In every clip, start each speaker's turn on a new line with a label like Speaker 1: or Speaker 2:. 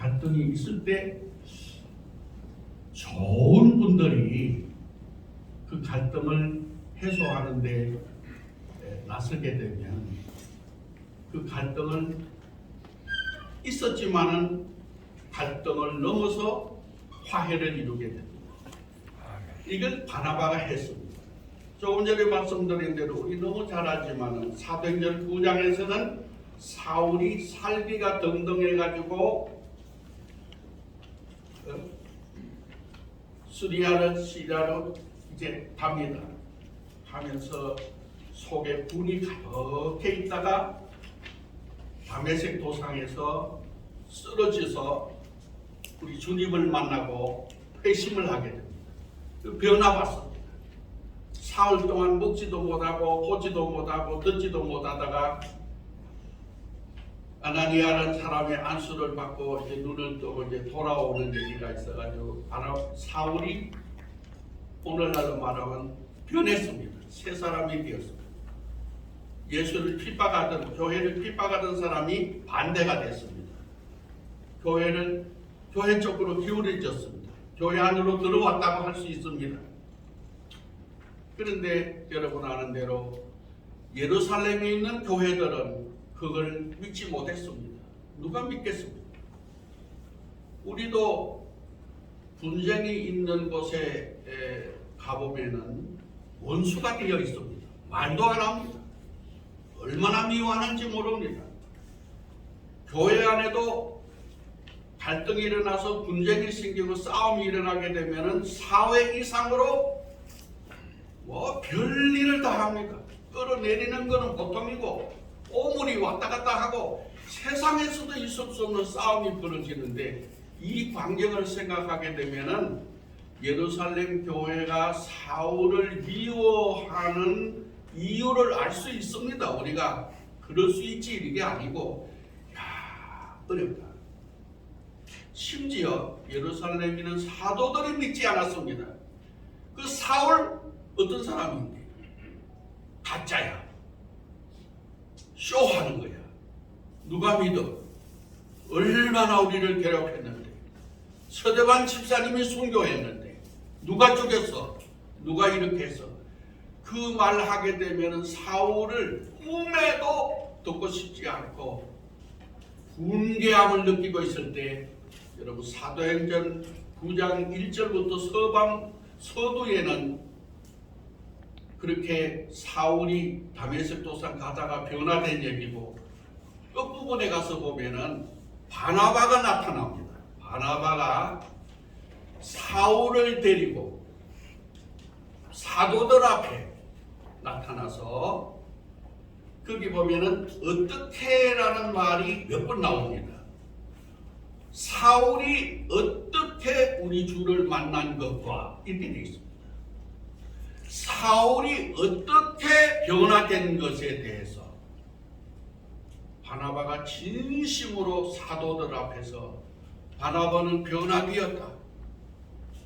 Speaker 1: 갈등이 있을 때 좋은 분들이 그 갈등을 해소하는 데 나서게 되면 그 갈등을 있었지만은 갈등을 넘어서 화해를 이루게 됩니다. 이걸 바나바가 했습니다. 조금 전에 말씀드린 대로 우리 너무 잘 알지만은 사도행전 9장에서는 사울이 살기가 등등해가지고 시리아로 이제 갑니다. 하면서 속에 분이 가득해 있다가 다메섹 도상에서 쓰러져서 우리 주님을 만나고 회심을 하게 됩니다. 변화받습니다. 사흘 동안 먹지도 못하고 보지도 못하고 듣지도 못하다가 아나니아라는 사람의 안수를 받고 이제 눈을 뜨고 이제 돌아오는 얘기가 있어가지고 사울이 오늘날로 말하면 변했습니다. 새 사람이 되었습니다. 예수를 핍박하던 교회를 핍박하던 사람이 반대가 됐습니다. 교회 쪽으로 기울어졌습니다. 교회 안으로 들어왔다고 할 수 있습니다. 그런데 여러분 아는 대로 예루살렘에 있는 교회들은 그걸 믿지 못했습니다. 누가 믿겠습니까? 우리도 분쟁이 있는 곳에 가보면은 원수가 되어 있습니다. 말도 안 합니다. 얼마나 미워하는지 모릅니다. 교회 안에도 갈등이 일어나서 분쟁이 생기고 싸움이 일어나게 되면은 사회 이상으로 별일을 다 합니다. 끌어내리는 것은 보통이고 오물이 왔다 갔다 하고 세상에서도 있을 수 없는 싸움이 벌어지는데 이 광경을 생각하게 되면은 예루살렘 교회가 사울을 미워하는 이유를 알 수 있습니다. 우리가 그럴 수 있지 이게 아니고 어렵다. 심지어 예루살렘에는 사도들이 믿지 않았습니다. 그 사울 어떤 사람인데 가짜야. 쇼하는 거야. 누가 믿어? 얼마나 우리를 괴롭혔는데 서대반 집사님이 순교했는데 누가 죽였어? 누가 이렇게 했어? 그 말 하게 되면 사울을 꿈에도 듣고 싶지 않고 분개함을 느끼고 있을 때 여러분 사도행전 9장 1절부터 서두에는 그렇게 사울이 다메섹 도상 가다가 변화된 얘기고 끝부분에 가서 보면은 바나바가 나타납니다. 바나바가 사울을 데리고 사도들 앞에 나타나서 거기 보면은 어떻게라는 말이 몇 번 나옵니다. 사울이 어떻게 우리 주를 만난 것과 이렇게 되어 있습니다. 사울이 어떻게 변화된 것에 대해서 바나바가 진심으로 사도들 앞에서 바나바는 변화되었다.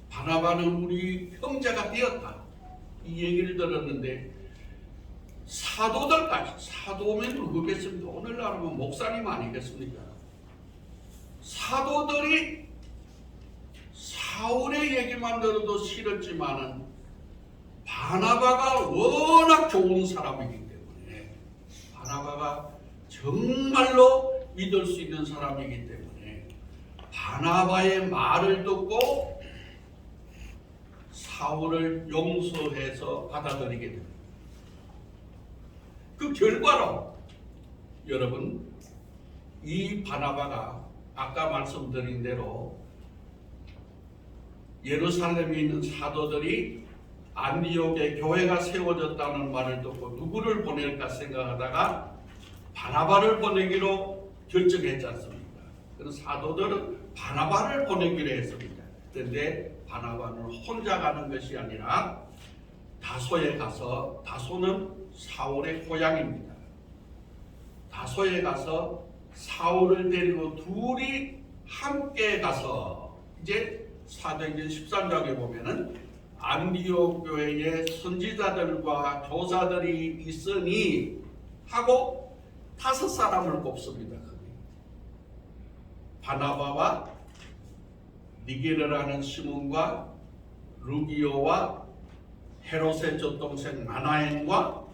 Speaker 1: 바나바는 우리 형제가 되었다. 이 얘기를 들었는데 사도들까지 사도면 누구겠습니까? 오늘날은 목사님 아니겠습니까? 사도들이 사울의 얘기만 들어도 싫었지만은 바나바가 워낙 좋은 사람이기 때문에 바나바가 정말로 믿을 수 있는 사람이기 때문에 바나바의 말을 듣고 사울을 용서해서 받아들이게 됩니다. 그 결과로 여러분 이 바나바가 아까 말씀드린 대로 예루살렘에 있는 사도들이 안디옥에 교회가 세워졌다는 말을 듣고 누구를 보낼까 생각하다가 바나바를 보내기로 결정했지 않습니까? 그래서 사도들은 바나바를 보내기로 했습니다. 그런데 바나바는 혼자 가는 것이 아니라 다소에 가서, 다소는 사울의 고향입니다. 다소에 가서 사울을 데리고 둘이 함께 가서 이제 사도행전 13장에 보면은 안디옥 교회에 선지자들과 교사들이 있으니 하고 5 사람을 뽑습니다. 바나바와 니게르라는 시몬과 루기오와 헤롯의 젖동생 나나엔과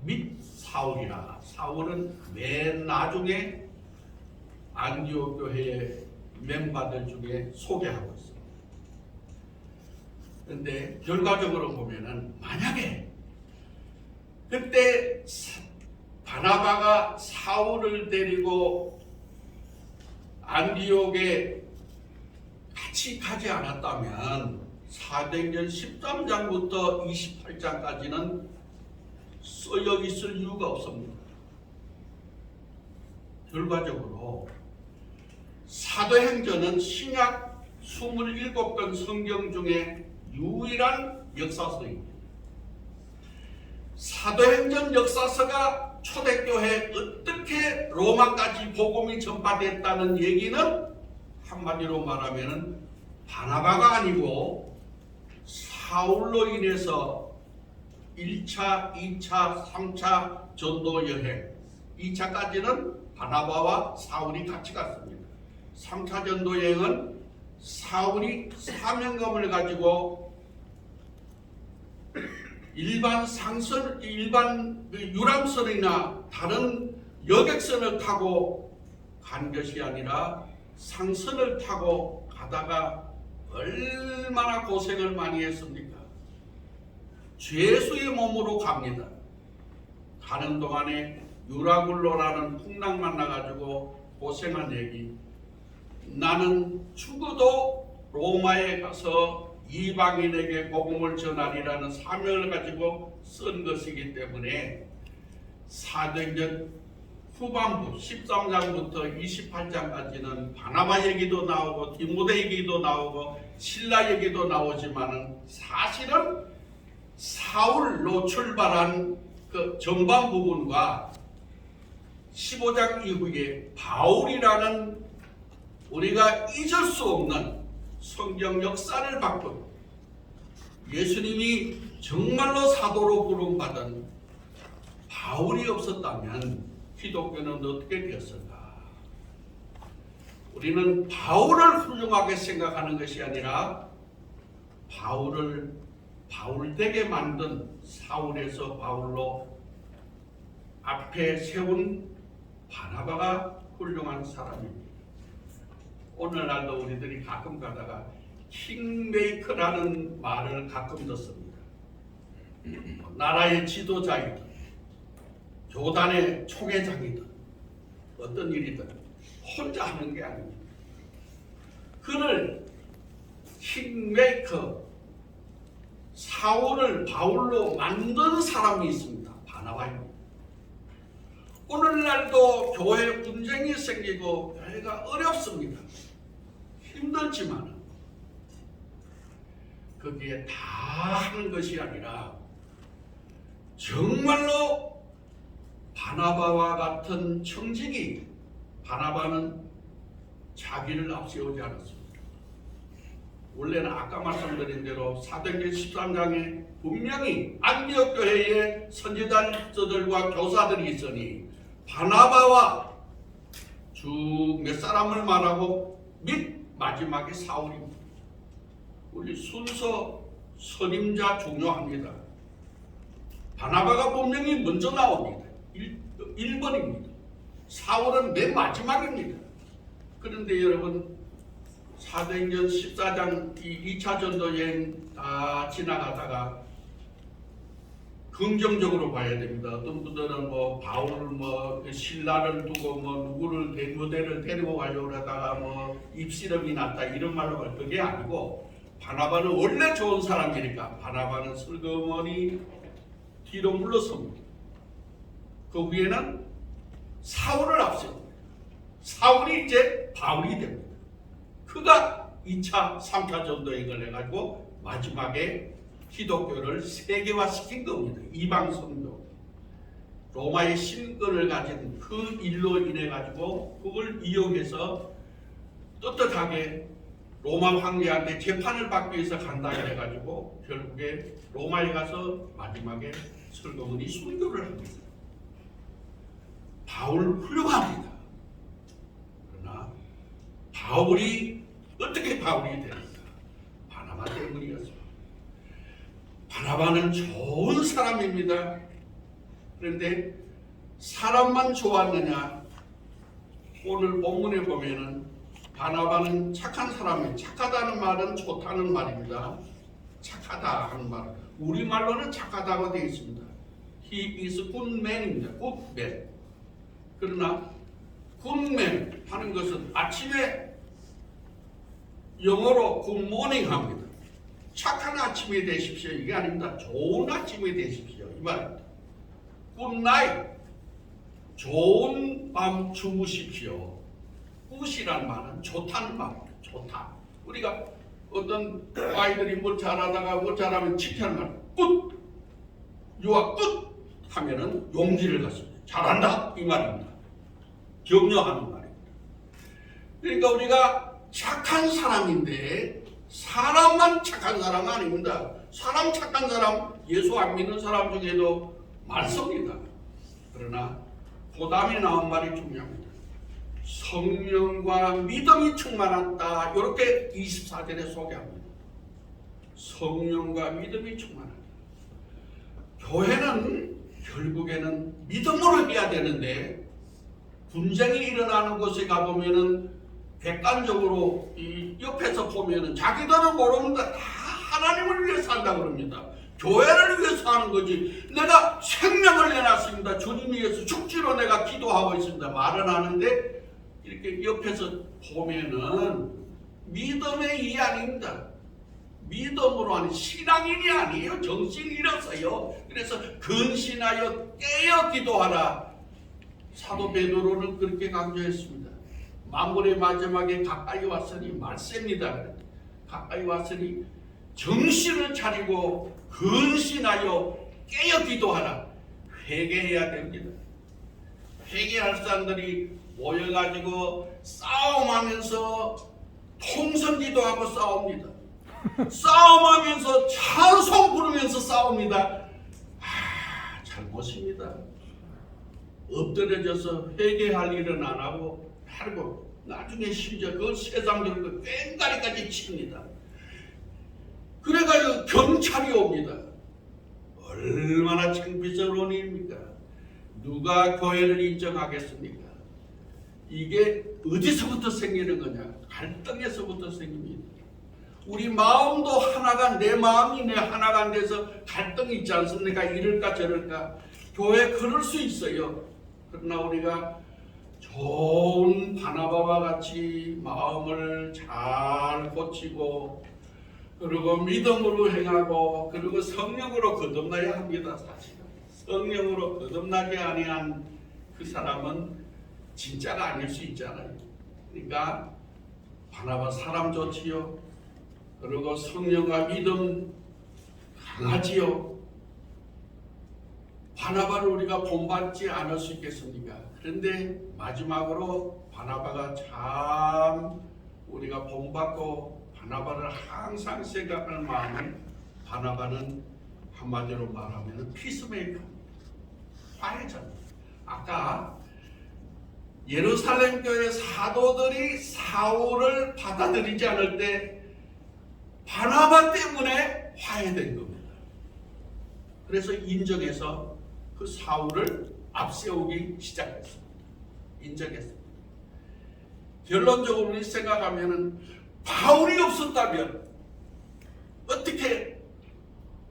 Speaker 1: 및 사울이라. 사울은 맨 나중에 안디옥 교회의 멤버들 중에 소개하고 있습니다. 그런데 결과적으로 보면은 만약에 그때 바나바가 사울을 데리고 안디옥에 같이 가지 않았다면 사도행전 13장부터 28장까지는 쓰여 있을 이유가 없습니다. 결과적으로 사도행전은 신약 27권 성경 중에 유일한 역사서입니다. 사도행전 역사서가 초대교회에 어떻게 로마까지 복음이 전파됐다는 얘기는 한마디로 말하면 바나바가 아니고 사울로 인해서 1차, 2차, 3차 전도 여행 2차까지는 바나바와 사울이 같이 갔습니다. 3차 전도 여행은 사울이 사명감을 가지고 일반 유람선이나 다른 여객선을 타고 간 것이 아니라 상선을 타고 가다가 얼마나 고생을 많이 했습니까? 죄수의 몸으로 갑니다. 가는 동안에 유라굴로라는 풍랑 만나가지고 고생한 얘기. 나는 죽어도 로마에 가서 이방인에게 복음을 전하리라는 사명을 가지고 쓴 것이기 때문에 사도행전 후반부 13장부터 28장까지는 바나바 얘기도 나오고 디모데 얘기도 나오고 실라 얘기도 나오지만은 사실은 사울로 출발한 그 전반 부분과 15장 이후에 바울이라는 우리가 잊을 수 없는 성경 역사를 바꾼 예수님이 정말로 사도로 부름받은 바울이 없었다면 기독교는 어떻게 되었을까? 우리는 바울을 훌륭하게 생각하는 것이 아니라 바울을 바울되게 만든 사울에서 바울로 앞에 세운 바나바가 훌륭한 사람입니다. 오늘날도 우리들이 가끔 가다가 킹메이커라는 말을 가끔 듣습니다. 나라의 지도자이든 교단의 총회장이든 어떤 일이든 혼자 하는 게 아닙니다. 그를 킹메이커 사울을 바울로 만든 사람이 있습니다. 바나바입니다. 오늘날도 교회 분쟁이 생기고 교회가 어렵습니다. 힘들지만 거기에 다 하는 것이 아니라 정말로 바나바와 같은 청직이 바나바는 자기를 앞세우지 않았습니다. 원래는 아까 말씀드린 대로 사도행전 13장에 분명히 안디옥 교회에 선지자들과 교사들이 있으니 바나바와 쭉 몇 사람을 말하고 및 마지막에 사울입니다. 우리 순서 선임자 중요합니다. 바나바가 분명히 먼저 나옵니다. 1번입니다. 사울은 맨 마지막입니다. 그런데 여러분 사도행전 14장 2차 전도 여행 다 지나가다가 긍정적으로 봐야 됩니다. 어떤 분들은 뭐 바울 신라를 두고 누구를 대무대를 데리고 가려고 하다가 입씨름이 났다 이런 말로 그게 아니고 바나바는 원래 좋은 사람이니까 바나바는 슬그머니 뒤로 물러섭니다. 그 위에는 사울을 앞세웁니다. 사울이 이제 바울이 됩니다. 그가 2차, 3차 전도행을 해가지고 마지막에 기독교를 세계화시킨 겁니다. 이방 성도 로마의 신권을 가진 그 일로 인해 가지고 그걸 이용해서 떳떳하게 로마 황제한테 재판을 받기 위해서 간다 해가지고 결국에 로마에 가서 마지막에 설거문이 순교를 합니다. 바울 훌륭합니다. 그러나 바울이 어떻게 바울이 되는가? 바나바 때문이었습니다. 바나바는 좋은 사람입니다. 그런데 사람만 좋았느냐? 오늘 본문에 보면은 바나바는 착한 사람이에요. 착하다는 말은 좋다는 말입니다. 착하다 하는 말. 우리말로는 착하다고 되어 있습니다. He is good man입니다. good man. 그러나 good man 하는 것은 아침에 영어로 good morning 합니다. 착한 아침이 되십시오. 이게 아닙니다. 좋은 아침이 되십시오. 이 말입니다. good night. 좋은 밤 주무십시오. 굿이란 말은 좋다는 말입니다. 좋다. 우리가 어떤 아이들이 뭘 잘하다가 뭘 잘하면 칭찬하는 말, 굿! 유아 굿! 하면은 용기를 갖습니다. 잘한다! 이 말입니다. 격려하는 말입니다. 그러니까 우리가 착한 사람인데 사람만 착한 사람 아닙니다. 사람 착한 사람, 예수 안 믿는 사람 중에도 많습니다. 그러나 그 다음에 나온 말이 중요합니다. 성령과 믿음이 충만하다. 이렇게 24절에 소개합니다. 성령과 믿음이 충만하다. 교회는 결국에는 믿음으로 해야 되는데 분쟁이 일어나는 곳에 가보면은 객관적으로 이 옆에서 보면은 자기들은 모릅니다. 다 하나님을 위해서 산다 그럽니다. 교회를 위해서 하는 거지. 내가 생명을 내놨습니다. 주님 위해서 죽지로 내가 기도하고 있습니다. 말은 하는데 이렇게 옆에서 보면은 믿음의 이 아닙니다. 믿음으로 하는 신앙인이 아니에요. 정신이라서요. 그래서 근신하여 깨어 기도하라. 사도 베드로는 그렇게 강조했습니다. 만물의 마지막에 가까이 왔으니 말세입니다. 가까이 왔으니 정신을 차리고 근신하여 깨어 기도하라. 회개해야 됩니다. 회개할 사람들이 모여가지고 싸움하면서 통성기도하고 싸웁니다. 싸움하면서 찬송 부르면서 싸웁니다. 잘못입니다. 엎드려져서 회개할 일은 안 하고 나중에 심지어 그 세상적으로 꽹가리까지 칩니다. 그래가지고 경찰이 옵니다. 얼마나 창피스러운 일입니까? 누가 교회를 인정하겠습니까? 이게 어디서부터 생기는 거냐? 갈등에서부터 생깁니다. 우리 마음도 하나가, 내 마음이 내 하나가 안 돼서 갈등이 있지 않습니까? 이럴까 저럴까. 교회 그럴 수 있어요. 그러나 우리가 좋은 바나바와 같이 마음을 잘 고치고 그리고 믿음으로 행하고 그리고 성령으로 거듭나야 합니다. 사실은 성령으로 거듭나지 아니한 그 사람은 진짜가 아닐 수 있잖아요. 그러니까 바나바 사람 좋지요. 그리고 성령과 믿음 강하지요. 바나바를 우리가 본받지 않을 수 있겠습니까? 그런데 마지막으로 바나바가 참 우리가 본받고 바나바를 항상 생각하는 마음은 바나바는 한마디로 말하면 피스메이커입니다. 화해자입니다. 아까 예루살렘 교회 사도들이 사울을 받아들이지 않을 때 바나바 때문에 화해된 겁니다. 그래서 인정해서 그 사울을 앞세우기 시작했습니다. 인정했습니다. 결론적으로 생각하면은 바울이 없었다면 어떻게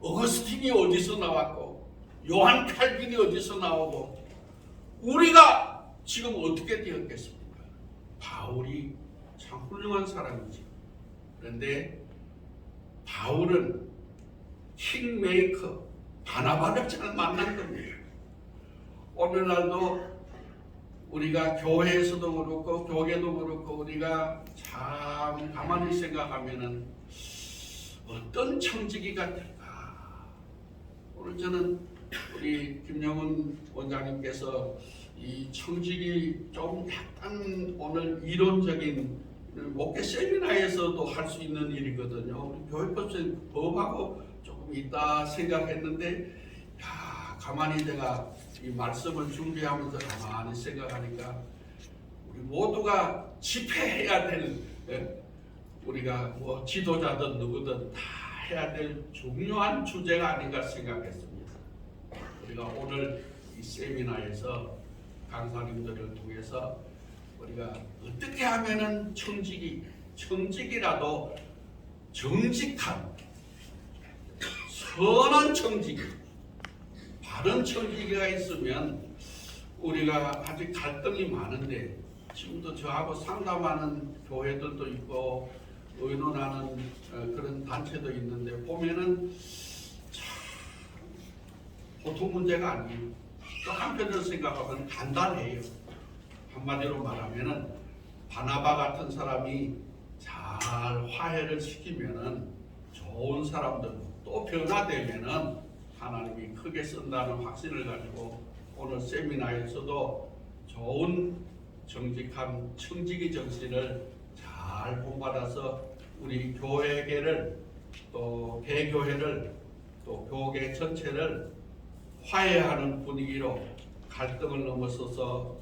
Speaker 1: 어거스틴이 어디서 나왔고 요한 칼빈이 어디서 나오고 우리가 지금 어떻게 되었겠습니까? 바울이 참 훌륭한 사람이지. 그런데 바울은 킹메이커 바나바를 잘 만난 겁니다. 오늘날도 우리가 교회에서도 그렇고 교계도 그렇고 우리가 참 가만히 생각하면은 어떤 청지기가 될까? 오늘 저는 우리 김영훈 원장님께서 이 청지기 좀 약간 오늘 이론적인 목회 세미나에서도 할 수 있는 일이거든요. 우리 교회법하고 조금 있다 생각했는데 가만히 제가 이 말씀을 준비하면서 가만히 생각하니까 우리 모두가 집회해야 될 예? 우리가 뭐 지도자든 누구든 다 해야 될 중요한 주제가 아닌가 생각했습니다. 우리가 오늘 이 세미나에서 강사님들을 통해서 우리가 어떻게 하면은 청직이라도 정직한 선한 청지기, 바른 청지기가 있으면 우리가 아직 갈등이 많은데 지금도 저하고 상담하는 교회들도 있고 의논하는 그런 단체도 있는데 보면은 참 보통 문제가 아니에요. 또 한편으로 생각하면 간단해요. 한마디로 말하면은 바나바 같은 사람이 잘 화해를 시키면은 좋은 사람들 또 변화되면은 하나님이 크게 쓴다는 확신을 가지고 오늘 세미나에서도 좋은 정직한 청지기 정신을 잘 본받아서 우리 교회계를 또 개교회를 또 교계 전체를 화해하는 분위기로 갈등을 넘어서서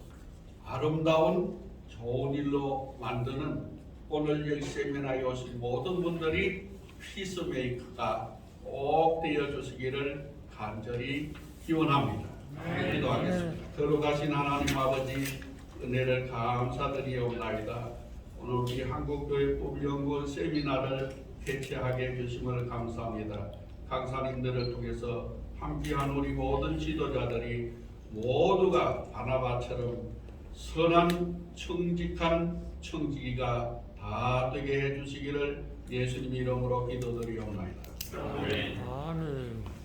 Speaker 1: 아름다운 좋은 일로 만드는 오늘 여기 세미나에 오신 모든 분들이 피스메이커가 꼭 되어주시기를 간절히 기원합니다. 기도하겠습니다. 거룩하신 하나님 아버지 은혜를 감사드리옵나이다. 오늘 우리 한국교회법연구원 세미나를 개최하게 해주심을 감사합니다. 강사님들을 통해서 함께한 우리 모든 지도자들이 모두가 바나바처럼 선한 청직한 청지기가 다 되게 해주시기를 예수님 이름으로 기도드리옵나이다.
Speaker 2: 아멘.